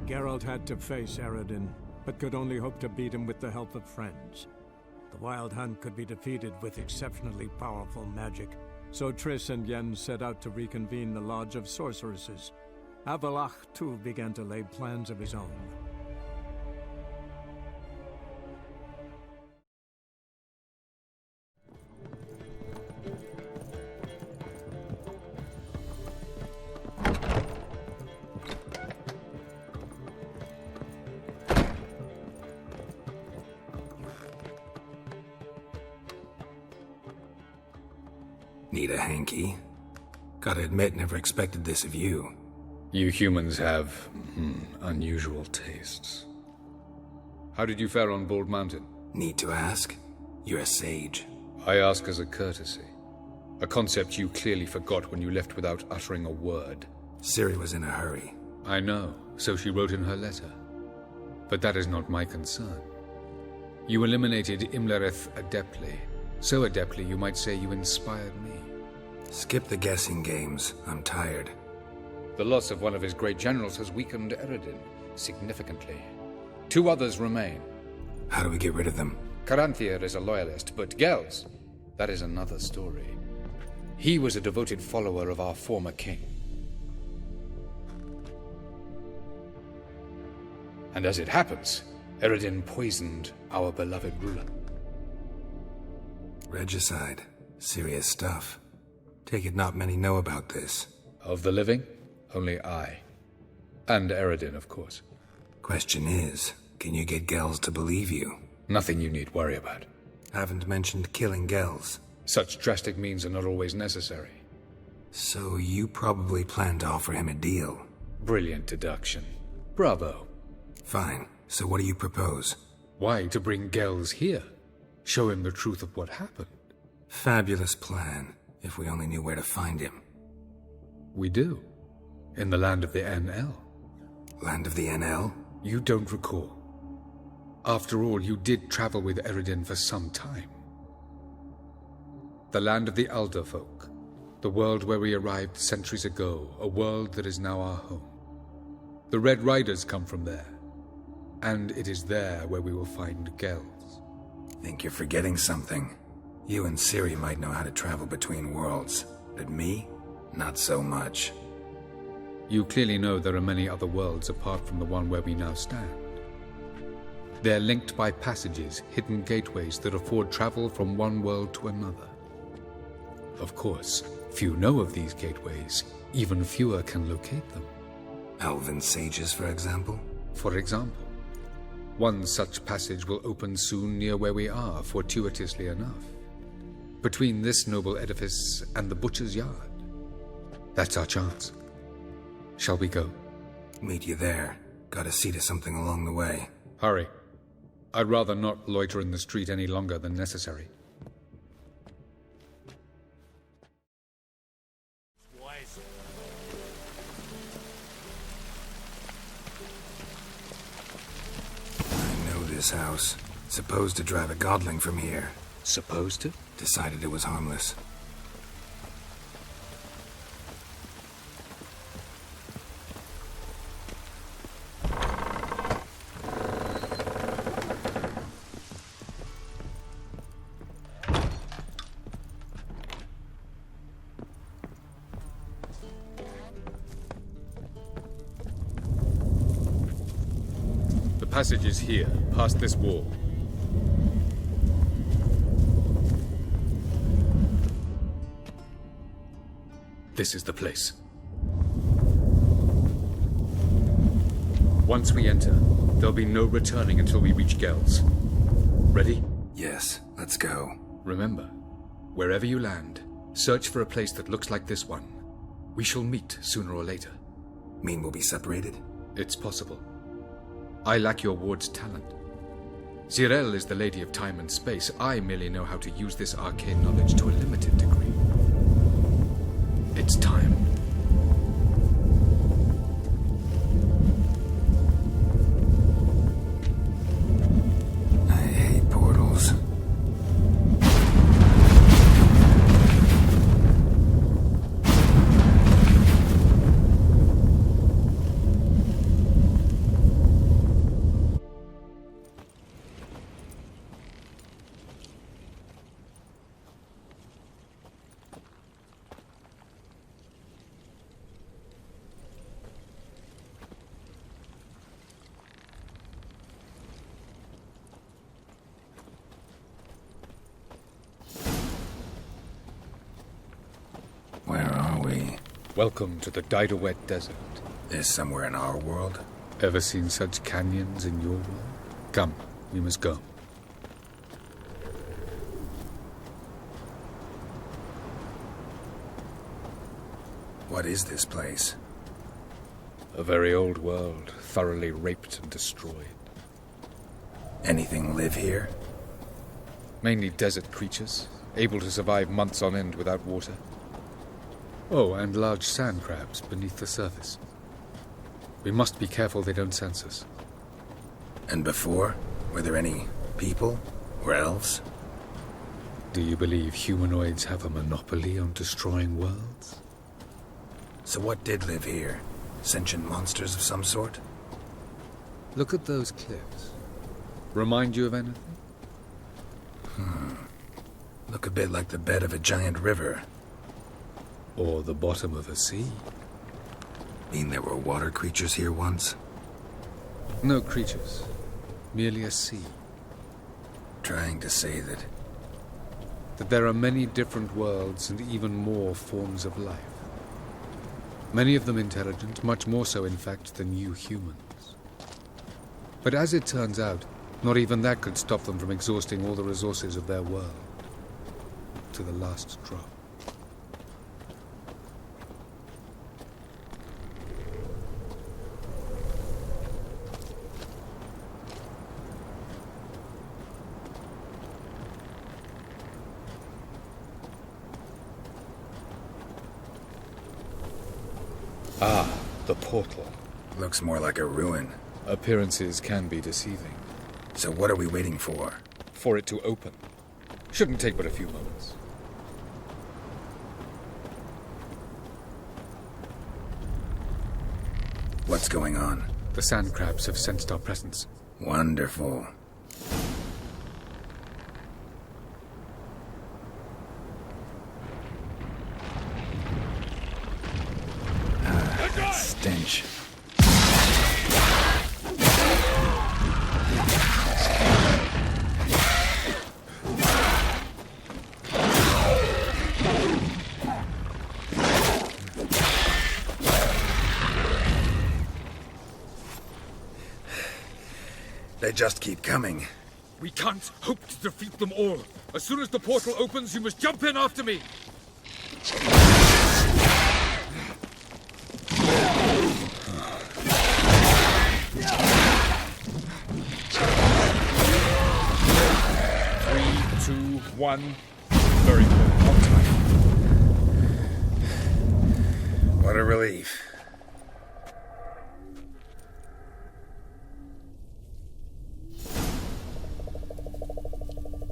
Geralt had to face Eredin, but could only hope to beat him with the help of friends. The Wild Hunt could be defeated with exceptionally powerful magic, so Triss and Yen set out to reconvene the Lodge of Sorceresses. Avallac'h, too, began to lay plans of his own. Need a hanky? Gotta admit, never expected this of you. You humans have, unusual tastes. How did you fare on Bald Mountain? Need to ask? You're a sage. I ask as a courtesy. A concept you clearly forgot when you left without uttering a word. Ciri was in a hurry. I know, so she wrote in her letter. But that is not my concern. You eliminated Imlerith adeptly. So adeptly, you might say you inspired me. Skip the guessing games. I'm tired. The loss of one of his great generals has weakened Eredin significantly. 2 others remain. How do we get rid of them? Caranthir is a loyalist, but Gels, that is another story. He was a devoted follower of our former king. And as it happens, Eredin poisoned our beloved ruler. Regicide. Serious stuff. Take it not many know about this. Of the living, only I. And Eredin, of course. Question is, can you get Gels to believe you? Nothing you need worry about. Haven't mentioned killing Gels. Such drastic means are not always necessary. So you probably plan to offer him a deal. Brilliant deduction. Bravo. Fine. So what do you propose? Why, to bring Gels here. Show him the truth of what happened. Fabulous plan, if we only knew where to find him. We do. In the land of the NL. Land of the NL? You don't recall. After all, you did travel with Eredin for some time. The land of the Alderfolk. The world where we arrived centuries ago. A world that is now our home. The Red Riders come from there. And it is there where we will find Gels. Think you're forgetting something. You and Ciri might know how to travel between worlds, but me? Not so much. You clearly know there are many other worlds apart from the one where we now stand. They're linked by passages, hidden gateways that afford travel from one world to another. Of course, few know of these gateways, even fewer can locate them. Elven sages, for example? For example. One such passage will open soon near where we are, fortuitously enough. Between this noble edifice and the butcher's yard. That's our chance. Shall we go? Meet you there. Gotta see to something along the way. Hurry. I'd rather not loiter in the street any longer than necessary. This house. Supposed to drive a godling from here. Supposed to? Decided it was harmless. The passage is here, past this wall. This is the place. Once we enter, there'll be no returning until we reach Gels. Ready? Yes, let's go. Remember, wherever you land, search for a place that looks like this one. We shall meet sooner or later. Mean we'll be separated? It's possible. I lack your ward's talent. Zirel is the lady of time and space. I merely know how to use this arcane knowledge to a limited degree. It's time. I hate portals. Welcome to the Daidaret Desert. Is somewhere in our world? Ever seen such canyons in your world? Come, we must go. What is this place? A very old world, thoroughly raped and destroyed. Anything live here? Mainly desert creatures, able to survive months on end without water. Oh, and large sand crabs beneath the surface. We must be careful they don't sense us. And before? Were there any people? Or elves? Do you believe humanoids have a monopoly on destroying worlds? So what did live here? Sentient monsters of some sort? Look at those cliffs. Remind you of anything? Look a bit like the bed of a giant river. Or the bottom of a sea? Mean there were water creatures here once? No creatures. Merely a sea. Trying to say That there are many different worlds and even more forms of life. Many of them intelligent, much more so in fact than you humans. But as it turns out, not even that could stop them from exhausting all the resources of their world. To the last drop. Ah, the portal. looks more like a ruin. Appearances can be deceiving. So what are we waiting for? For it to open. Shouldn't take but a few moments. What's going on? The sand crabs have sensed our presence. Wonderful. Stench. They just keep coming. We can't hope to defeat them all. As soon as the portal opens, you must jump in after me. Three, two, one. Very good. On time. What a relief.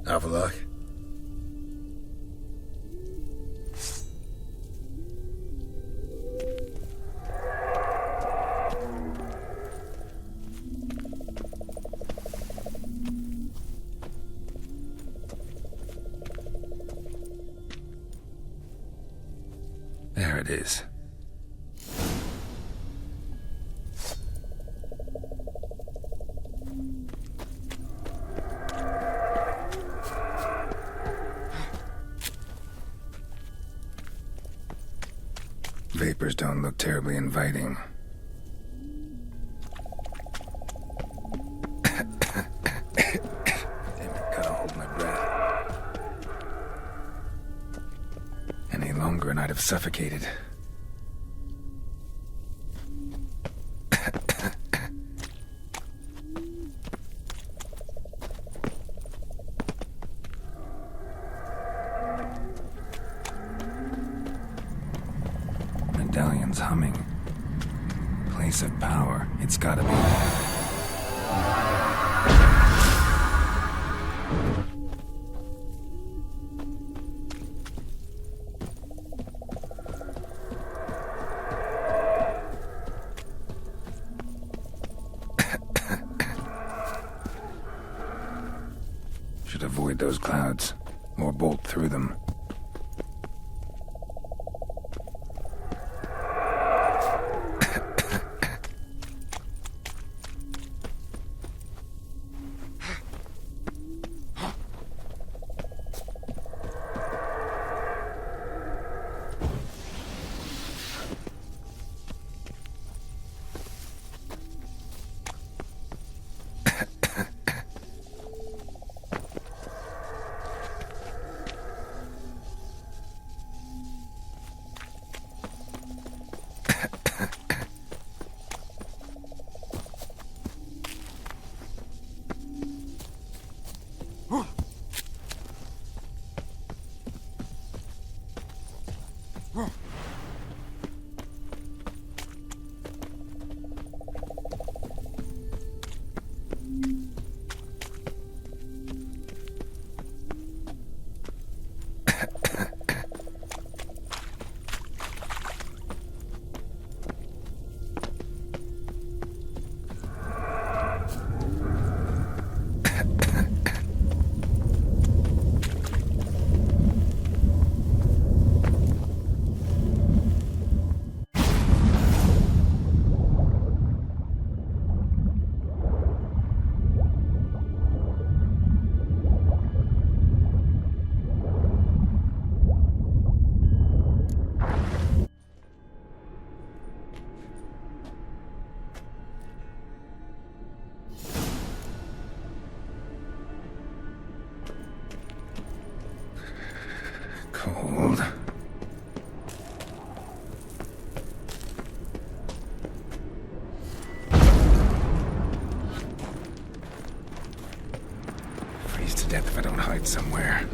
Avallac'h? There it is. Vapors don't look terribly inviting. Damn it, gotta hold my breath. Any longer and I'd have suffocated. Medallion's humming. Place of power. It's gotta be. Should avoid those clouds, or bolt through them. fight somewhere,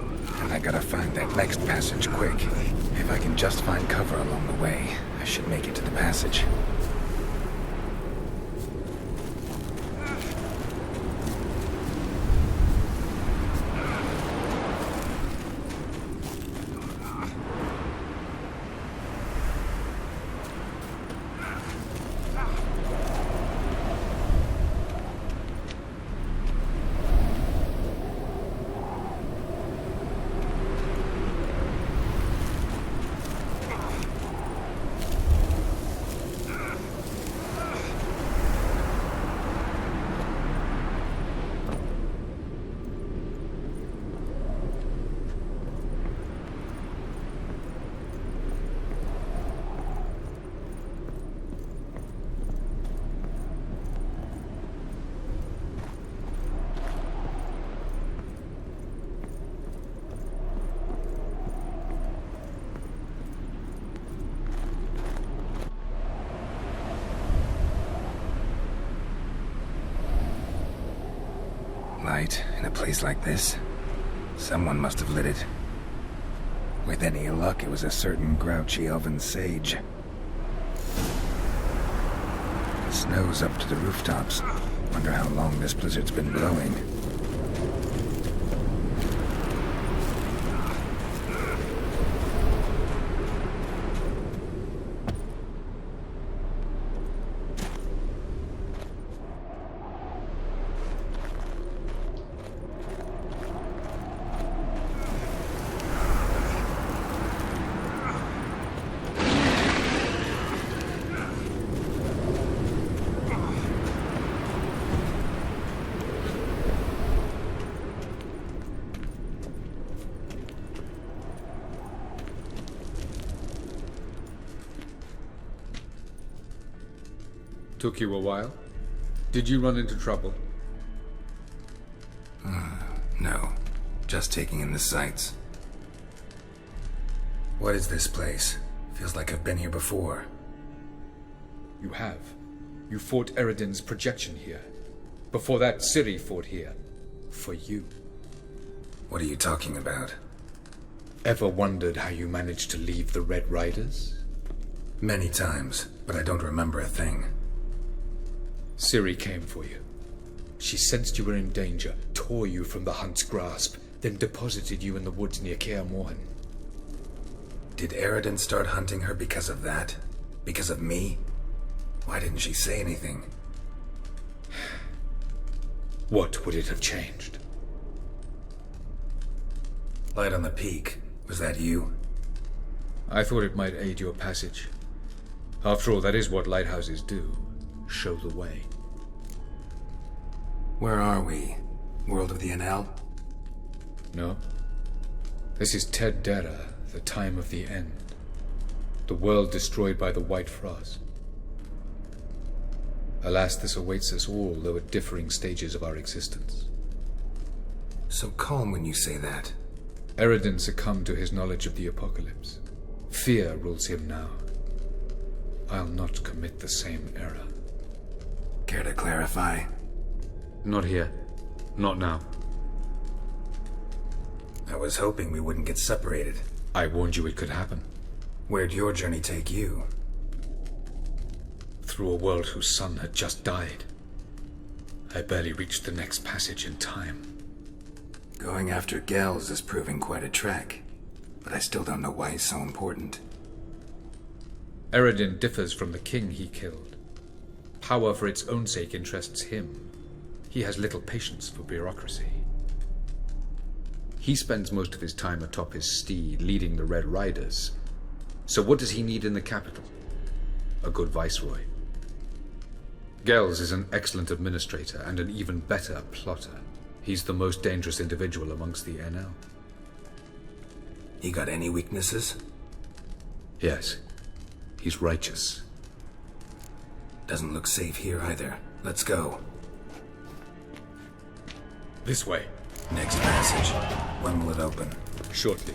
and I gotta find that next passage quick. If I can just find cover along the way, I should make it to the passage. Light in a place like this? Someone must have lit it. With any luck, it was a certain grouchy elven sage. The snow's up to the rooftops. Wonder how long this blizzard's been blowing. Took you a while? Did you run into trouble? No. Just taking in the sights. What is this place? Feels like I've been here before. You have. You fought Eredin's projection here. Before that, Ciri fought here. For you. What are you talking about? Ever wondered how you managed to leave the Red Riders? Many times, but I don't remember a thing. Ciri came for you. She sensed you were in danger, tore you from the Hunt's grasp, then deposited you in the woods near Kaer Morhen. Did Eredin start hunting her because of that? Because of me? Why didn't she say anything? What would it have changed? Light on the peak. Was that you? I thought it might aid your passage. After all, that is what lighthouses do. Show the way. Where are we? World of the Enel? No. This is Ted Dera, the time of the end. The world destroyed by the White Frost. Alas, this awaits us all, though at differing stages of our existence. So calm when you say that. Eredin succumbed to his knowledge of the apocalypse. Fear rules him now. I'll not commit the same error. Care to clarify? Not here. Not now. I was hoping we wouldn't get separated. I warned you it could happen. Where'd your journey take you? Through a world whose sun had just died. I barely reached the next passage in time. Going after Gels is proving quite a trek, but I still don't know why he's so important. Eredin differs from the king he killed. Power for its own sake interests him. He has little patience for bureaucracy. He spends most of his time atop his steed, leading the Red Riders. So what does he need in the capital? A good viceroy. Gels is an excellent administrator and an even better plotter. He's the most dangerous individual amongst the Enel. He got any weaknesses? Yes. He's righteous. Doesn't look safe here either. Let's go. This way. Next passage. When will it open? Shortly.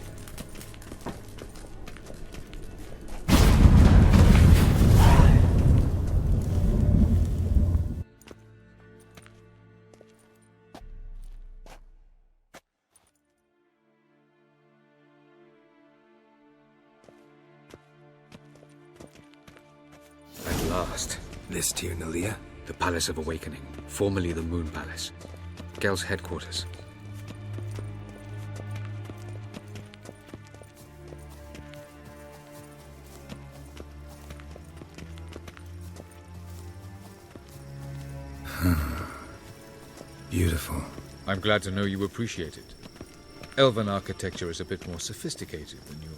This Tir Nalia? The Palace of Awakening, formerly the Moon Palace. Gel's headquarters. Beautiful. I'm glad to know you appreciate it. Elven architecture is a bit more sophisticated than yours.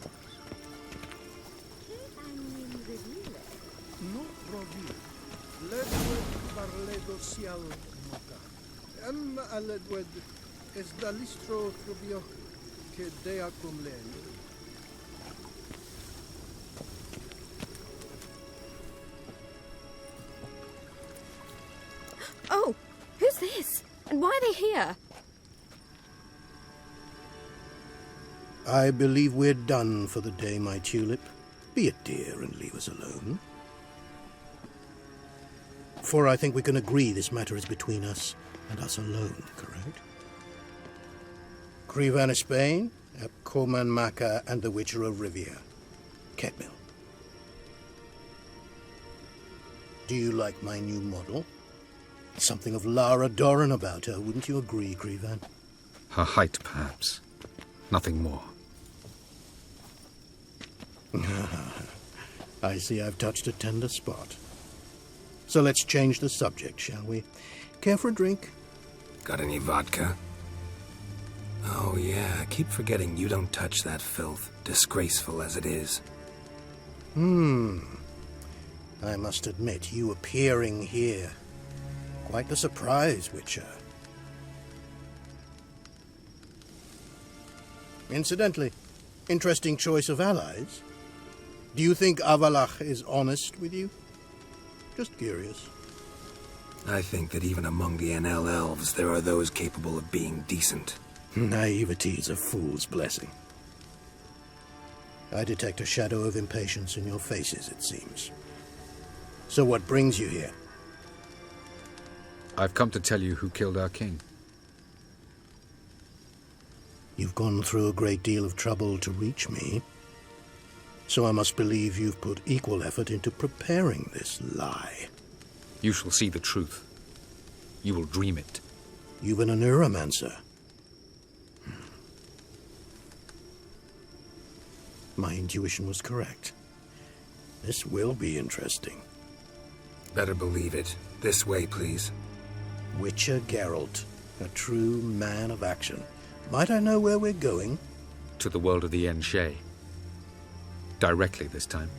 Oh, who's this? And why are they here? I believe we're done for the day, my tulip. Be a dear and leave us alone. For I think we can agree this matter is between us and us alone, correct? Crevan of Spain, Coman Maca, and the Witcher of Rivia. Ketmil. Do you like my new model? Something of Lara Doran about her, wouldn't you agree, Crevan? Her height, perhaps. Nothing more. I see I've touched a tender spot. So let's change the subject, shall we? Care for a drink? Got any vodka? Oh yeah, I keep forgetting you don't touch that filth, disgraceful as it is. I must admit, you appearing here. Quite the surprise, Witcher. Incidentally, interesting choice of allies. Do you think Avallac'h is honest with you? Just curious. I think that even among the NL elves, there are those capable of being decent. Naivety is a fool's blessing. I detect a shadow of impatience in your faces, it seems. So what brings you here? I've come to tell you who killed our king. You've gone through a great deal of trouble to reach me. So I must believe you've put equal effort into preparing this lie. You shall see the truth. You will dream it. You've been a neuromancer. My intuition was correct. This will be interesting. Better believe it. This way, please. Witcher Geralt, a true man of action. Might I know where we're going? To the world of the Enshe. Directly this time.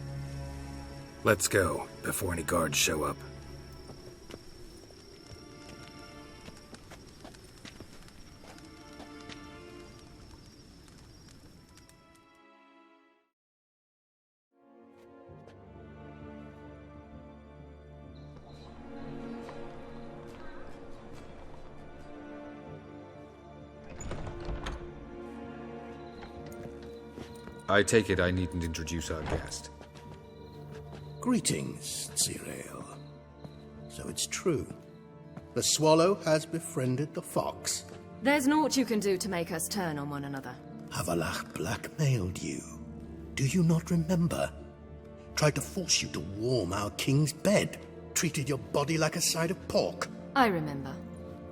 Let's go, before any guards show up. I take it I needn't introduce our guest. Greetings, Cyril. So it's true. The swallow has befriended the fox. There's naught you can do to make us turn on one another. Avallac'h blackmailed you. Do you not remember? Tried to force you to warm our king's bed. Treated your body like a side of pork. I remember.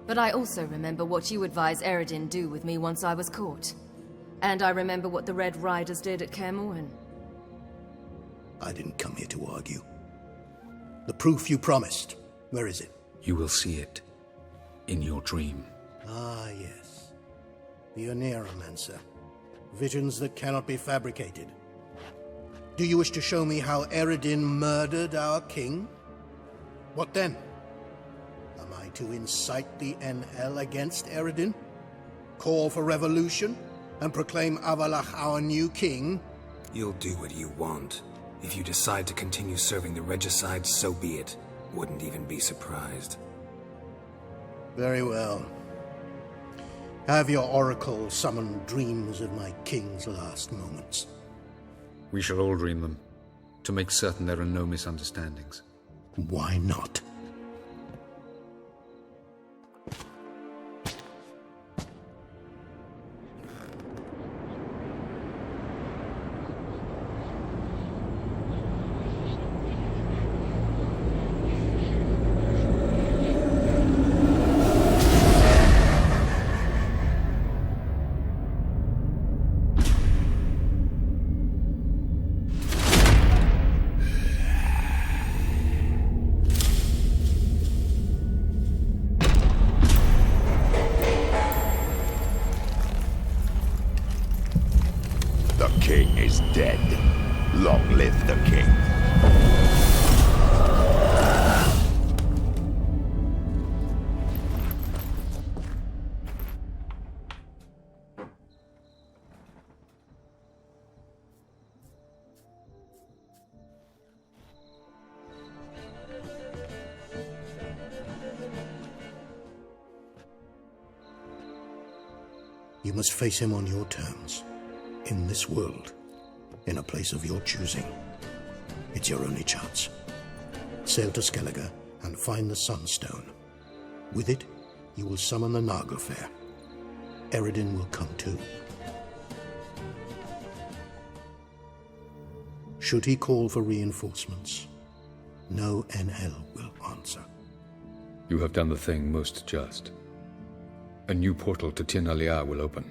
But I also remember what you advised Eredin do with me once I was caught. And I remember what the Red Riders did at Kaer Morhen. I didn't come here to argue. The proof you promised, where is it? You will see it. In your dream. Ah, yes. The Oneiromancer. Visions that cannot be fabricated. Do you wish to show me how Eredin murdered our king? What then? Am I to incite the NL against Eredin? Call for revolution? And proclaim Avallac'h our new king? You'll do what you want. If you decide to continue serving the regicide, so be it. Wouldn't even be surprised. Very well. Have your oracle summon dreams of my king's last moments. We shall all dream them, to make certain there are no misunderstandings. Why not? Long live the king. You must face him on your terms. In this world. In a place of your choosing. It's your only chance. Sail to Skellige and find the Sunstone. With it, you will summon the Naglfar. Eredin will come too. Should he call for reinforcements, no Enhel will answer. You have done the thing most just. A new portal to Tir na Liar will open.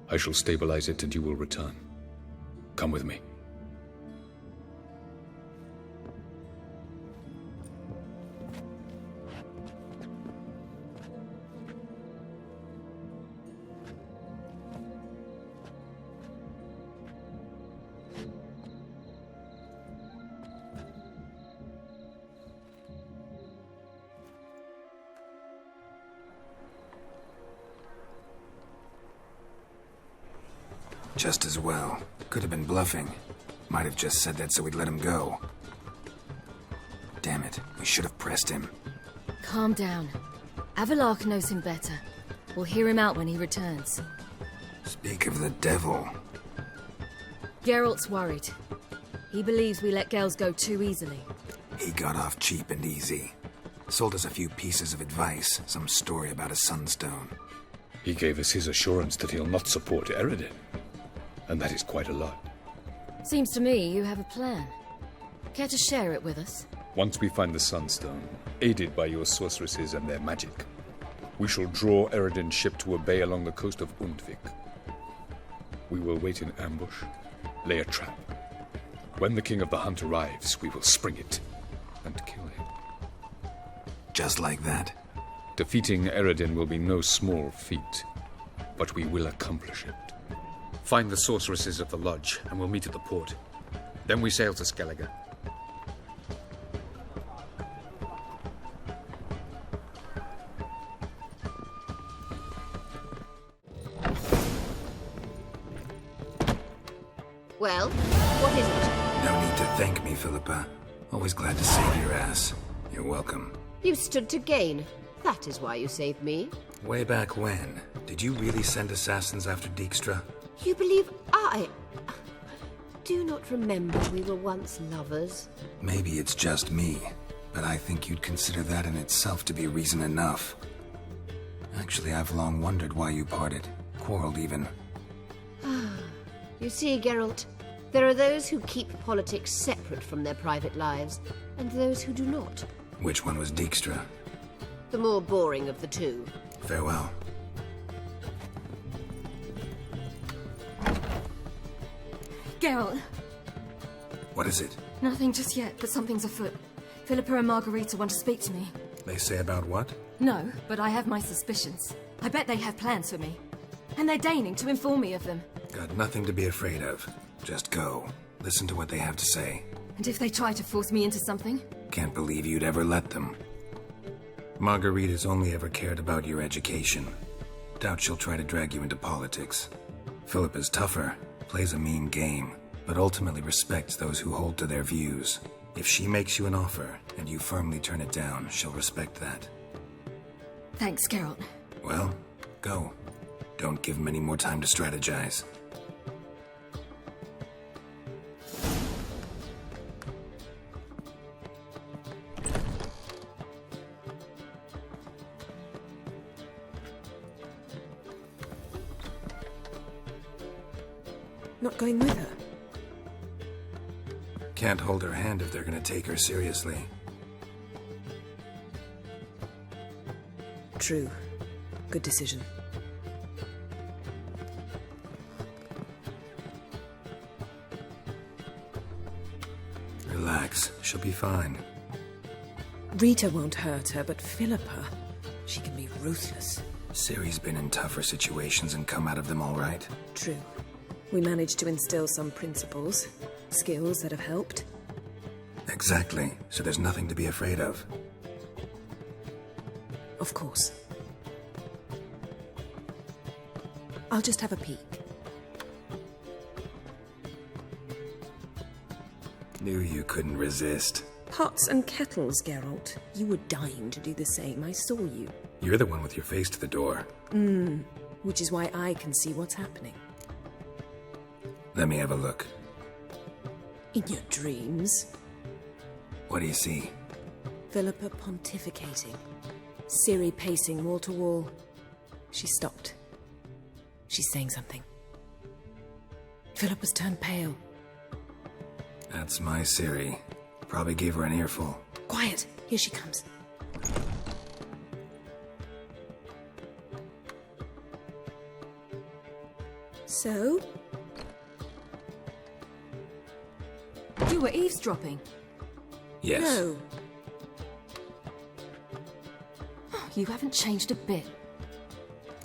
I shall stabilize it and you will return. Come with me. Just as well. Could have been bluffing. Might have just said that so we'd let him go. Damn it, we should have pressed him. Calm down. Avalark knows him better. We'll hear him out when he returns. Speak of the devil. Geralt's worried. He believes we let Gels go too easily. He got off cheap and easy. Sold us a few pieces of advice, some story about a sunstone. He gave us his assurance that he'll not support Eredin. And that is quite a lot. Seems to me you have a plan. Care to share it with us? Once we find the Sunstone, aided by your sorceresses and their magic, we shall draw Eredin's ship to a bay along the coast of Undvik. We will wait in ambush, lay a trap. When the King of the Hunt arrives, we will spring it and kill him. Just like that? Defeating Eredin will be no small feat, but we will accomplish it. Find the sorceresses of the lodge, and we'll meet at the port. Then we sail to Skellige. Well, what is it? No need to thank me, Philippa. Always glad to save your ass. You're welcome. You stood to gain. That is why you saved me. Way back when? Did you really send assassins after Dijkstra? You believe I... Do not remember we were once lovers? Maybe it's just me, but I think you'd consider that in itself to be reason enough. Actually, I've long wondered why you parted. Quarreled even. You see, Geralt, there are those who keep politics separate from their private lives, and those who do not. Which one was Dijkstra? The more boring of the two. Farewell. Geralt! What is it? Nothing just yet, but something's afoot. Philippa and Margarita want to speak to me. They say about what? No, but I have my suspicions. I bet they have plans for me. And they're deigning to inform me of them. Got nothing to be afraid of. Just go. Listen to what they have to say. And if they try to force me into something? Can't believe you'd ever let them. Margarita's only ever cared about your education. Doubt she'll try to drag you into politics. Philippa's tougher, plays a mean game, but ultimately respects those who hold to their views. If she makes you an offer, and you firmly turn it down, she'll respect that. Thanks, Geralt. Well, go. Don't give him any more time to strategize. Not going with her? Can't hold her hand if they're gonna take her seriously. True. Good decision. Relax, she'll be fine. Rita won't hurt her, but Philippa, she can be ruthless. Ciri's been in tougher situations and come out of them all right. True. We managed to instill some principles, Skills that have helped. Exactly, so there's nothing to be afraid of. Of course. I'll just have a peek. Knew you couldn't resist. Pots and kettles, Geralt. You were dying to do the same. I saw you. You're the one with your face to the door. Which is why I can see what's happening. Let me have a look. In your dreams. What do you see? Philippa pontificating. Ciri pacing wall to wall. She stopped. She's saying something. Philippa's turned pale. That's my Ciri. Probably gave her an earful. Quiet! Here she comes. So? You were eavesdropping. Yes. No. You haven't changed a bit.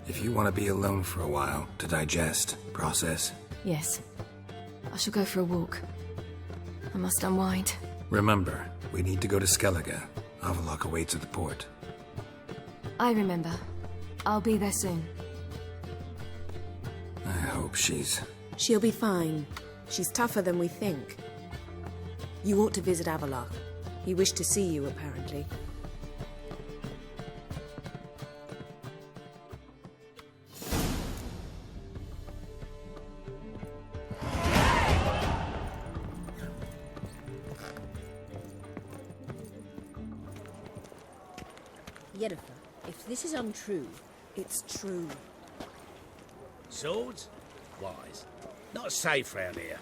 If you want to be alone for a while, to digest, process. Yes. I shall go for a walk. I must unwind. Remember, we need to go to Skellige. Avallac'h awaits at the port. I remember. I'll be there soon. I hope she's... She'll be fine. She's tougher than we think. You ought to visit Avallac'h. He wished to see you, apparently. Yennefer, if this is untrue... It's true. Swords? Wise. Not safe round here.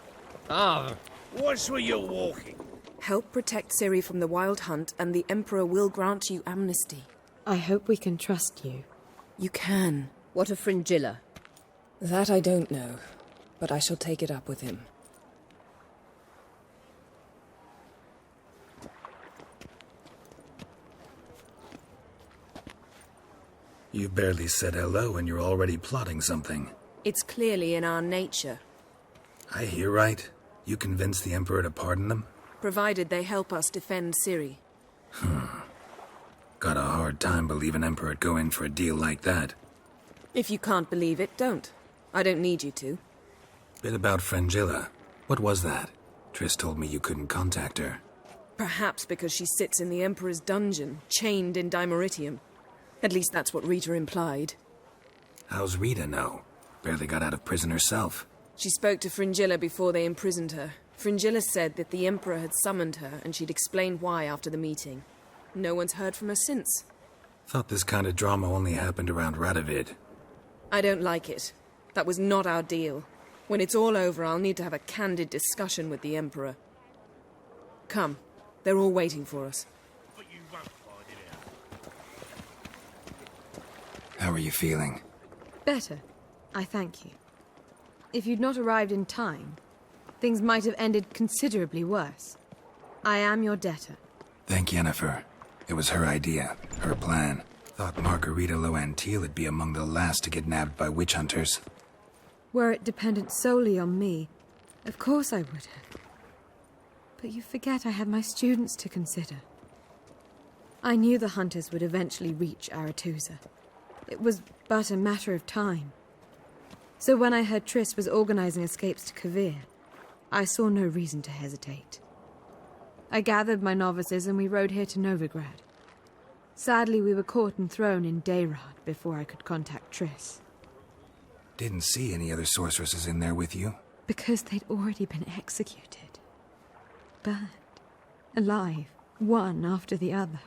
Ah, what's where you're walking? Help protect Ciri from the Wild Hunt, and the Emperor will grant you amnesty. I hope we can trust you. You can. What of Fringilla? That I don't know, but I shall take it up with him. You've barely said hello and you're already plotting something. It's clearly in our nature. I hear right. You convinced the Emperor to pardon them? Provided they help us defend Ciri. Got a hard time believing Emperor'd go in for a deal like that. If you can't believe it, don't. I don't need you to. Bit about Fringilla. What was that? Triss told me you couldn't contact her. Perhaps because she sits in the Emperor's dungeon, chained in Dimeritium. At least that's what Rita implied. How's Rita know? Barely got out of prison herself. She spoke to Fringilla before they imprisoned her. Fringilla said that the Emperor had summoned her, and she'd explained why after the meeting. No one's heard from her since. Thought this kind of drama only happened around Radovid. I don't like it. That was not our deal. When it's all over, I'll need to have a candid discussion with the Emperor. Come. They're all waiting for us. But you won't find it out. How are you feeling? Better. I thank you. If you'd not arrived in time, things might have ended considerably worse. I am your debtor. Thank Yennefer. It was her idea, her plan. Thought Margarita Loantil would be among the last to get nabbed by witch hunters. Were it dependent solely on me, of course I would have. But you forget I had my students to consider. I knew the hunters would eventually reach Aretusa. It was but a matter of time. So when I heard Triss was organizing escapes to Kovir, I saw no reason to hesitate. I gathered my novices and we rode here to Novigrad. Sadly, we were caught and thrown in Dayrad before I could contact Triss. Didn't see any other sorceresses in there with you? Because they'd already been executed. Burned. Alive. One after the other.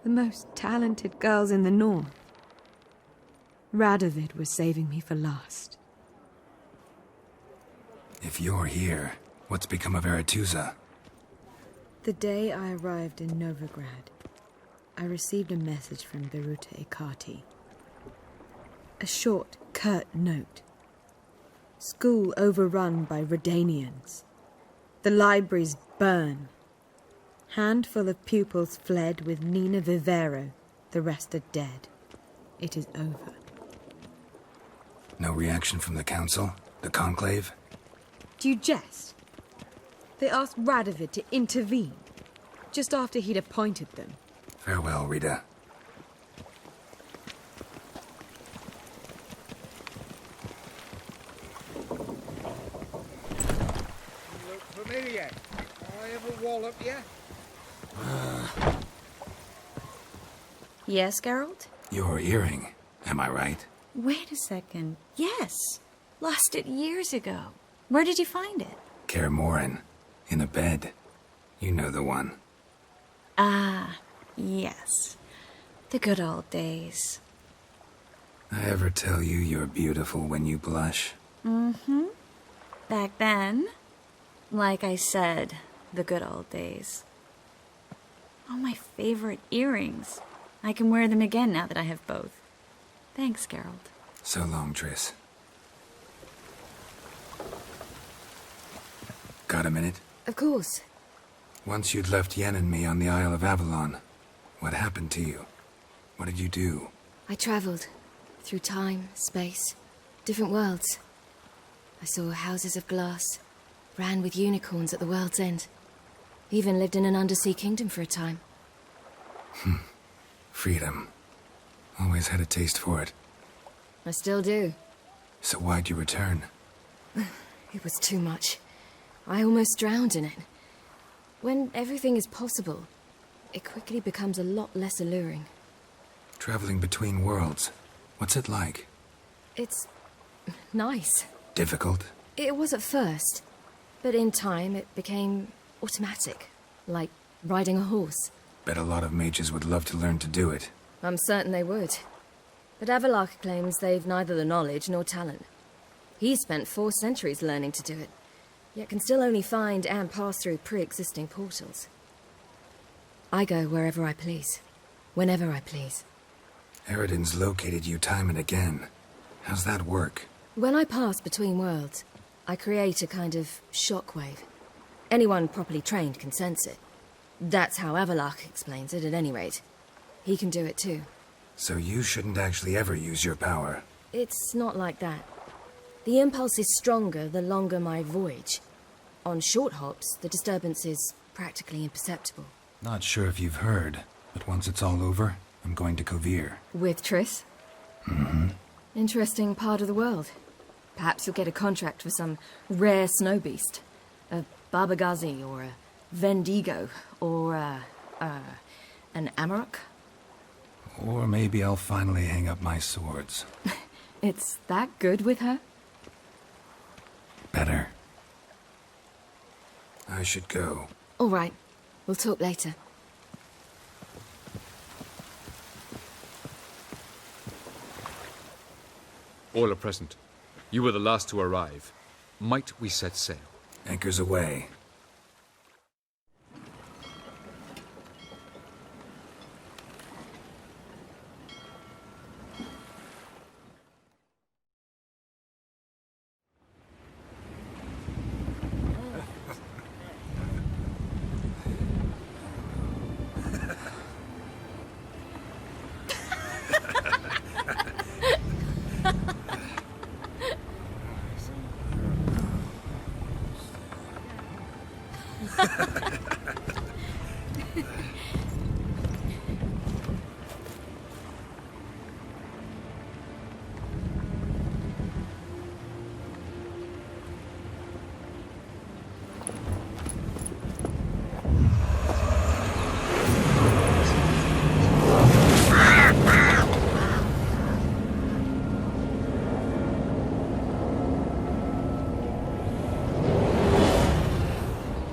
The most talented girls in the North. Radovid was saving me for last. If you're here, what's become of Aretusa? The day I arrived in Novigrad, I received a message from Beruta Ikati. A short, curt note. School overrun by Redanians. The libraries burn. Handful of pupils fled with Nina Vivero. The rest are dead. It is over. No reaction from the council? The conclave? Do you jest? They asked Radovid to intervene, just after he'd appointed them. Farewell, Rita. You look familiar. I ever wallop you? Yes, Geralt? Your earring, am I right? Wait a second. Yes. Lost it years ago. Where did you find it? Kaer Morhen, in a bed. You know the one. Ah, yes. The good old days. I ever tell you you're beautiful when you blush? Mm-hmm. Back then, like I said, the good old days. Oh, my favorite earrings. I can wear them again now that I have both. Thanks, Geralt. So long, Triss. Got a minute? Of course. Once you'd left Yen and me on the Isle of Avalon, what happened to you? What did you do? I traveled through time, space, different worlds. I saw houses of glass, ran with unicorns at the world's end. Even lived in an undersea kingdom for a time. Freedom. Always had a taste for it. I still do. So why'd you return? It was too much. I almost drowned in it. When everything is possible, it quickly becomes a lot less alluring. Traveling between worlds. What's it like? It's nice. Difficult? It was at first, but in time it became automatic, like riding a horse. Bet a lot of mages would love to learn to do it. I'm certain they would. But Avallac'h claims they've neither the knowledge nor talent. He's spent 4 centuries learning to do it, yet can still only find and pass through pre-existing portals. I go wherever I please, whenever I please. Eredin's located you time and again. How's that work? When I pass between worlds, I create a kind of shockwave. Anyone properly trained can sense it. That's how Avallac'h explains it, at any rate. He can do it too. So you shouldn't actually ever use your power. It's not like that. The impulse is stronger the longer my voyage. On short hops, the disturbance is practically imperceptible. Not sure if you've heard, but once it's all over, I'm going to Kovir. With Triss? Mm-hmm. Interesting part of the world. Perhaps you'll get a contract for some rare snow beast. A Barbagazi, or a Vendigo, or an Amarok. Or maybe I'll finally hang up my swords. It's that good with her? Better. I should go. All right. We'll talk later. All are present. You were the last to arrive. Might we set sail? Anchors away.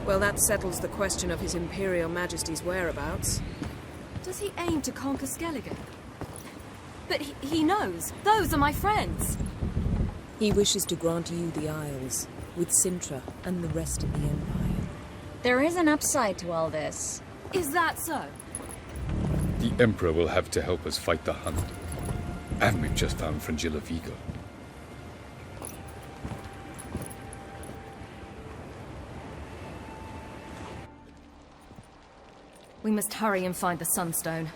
Well, that settles the question of His Imperial Majesty's whereabouts. Does he aim to conquer Skellige? But he knows. Those are my friends. He wishes to grant you the Isles, with Cintra and the rest of the Empire. There is an upside to all this. Is that so? The Emperor will have to help us fight the Hunt. And we've just found Fringilla Vigo. We must hurry and find the Sunstone.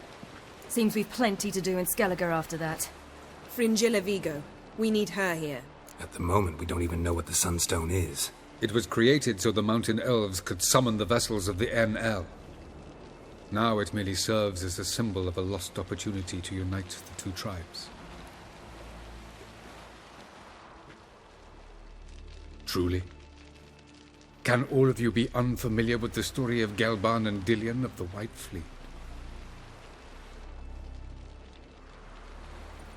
Seems we've plenty to do in Skellige after that. Fringilla Vigo. We need her here. At the moment, we don't even know what the Sunstone is. It was created so the mountain elves could summon the vessels of the NL. Now it merely serves as a symbol of a lost opportunity to unite the two tribes. Truly? Can all of you be unfamiliar with the story of Gelban and Dillion of the White Fleet?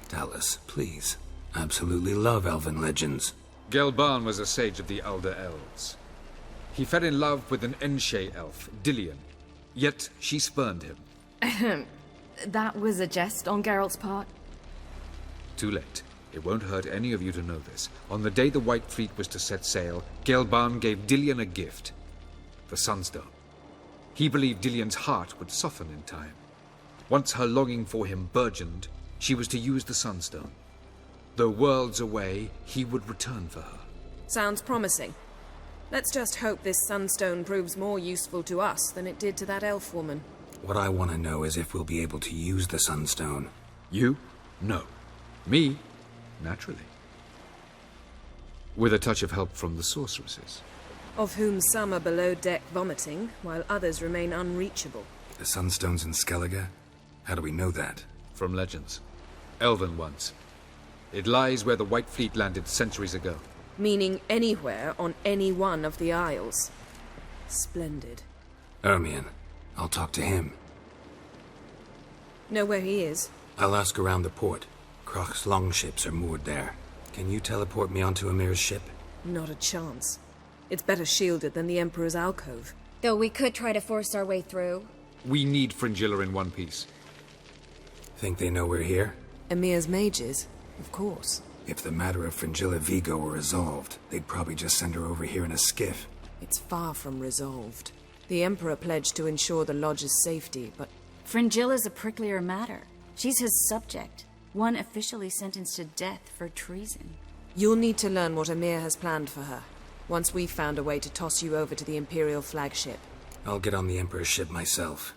Dallas, please. I absolutely love elven legends. Gelban was a sage of the Elder Elves. He fell in love with an Enshe elf, Dillion, yet she spurned him. That was a jest on Geralt's part? Too late. It won't hurt any of you to know this. On the day the White Fleet was to set sail, Gelban gave Dillion a gift. The Sunstone. He believed Dillion's heart would soften in time. Once her longing for him burgeoned, she was to use the Sunstone. Though worlds away, he would return for her. Sounds promising. Let's just hope this Sunstone proves more useful to us than it did to that elf woman. What I want to know is if we'll be able to use the Sunstone. You? No. Me? Naturally. With a touch of help from the sorceresses. Of whom some are below deck vomiting, while others remain unreachable. The Sunstone's in Skellige? How do we know that? From legends. Elven ones. It lies where the White Fleet landed centuries ago. Meaning anywhere on any one of the Isles. Splendid. Ermion. I'll talk to him. Know where he is? I'll ask around the port. Krach's longships are moored there. Can you teleport me onto Ymir's ship? Not a chance. It's better shielded than the Emperor's alcove. Though we could try to force our way through. We need Fringilla in one piece. Think they know we're here? Ymir's mages? Of course. If the matter of Fringilla Vigo were resolved, they'd probably just send her over here in a skiff. It's far from resolved. The Emperor pledged to ensure the Lodge's safety, but... Fringilla's a pricklier matter. She's his subject. One officially sentenced to death for treason. You'll need to learn what Ymir has planned for her, once we've found a way to toss you over to the Imperial flagship. I'll get on the Emperor's ship myself.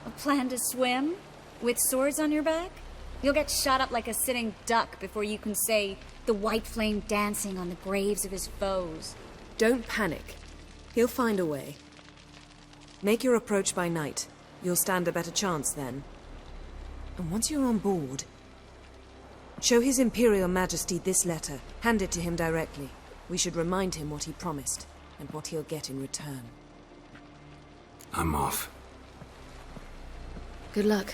A plan to swim? With swords on your back? You'll get shot up like a sitting duck before you can say, the white flame dancing on the graves of his foes. Don't panic. He'll find a way. Make your approach by night. You'll stand a better chance then. And once you're on board, show His Imperial Majesty this letter. Hand it to him directly. We should remind him what he promised, and what he'll get in return. I'm off. Good luck.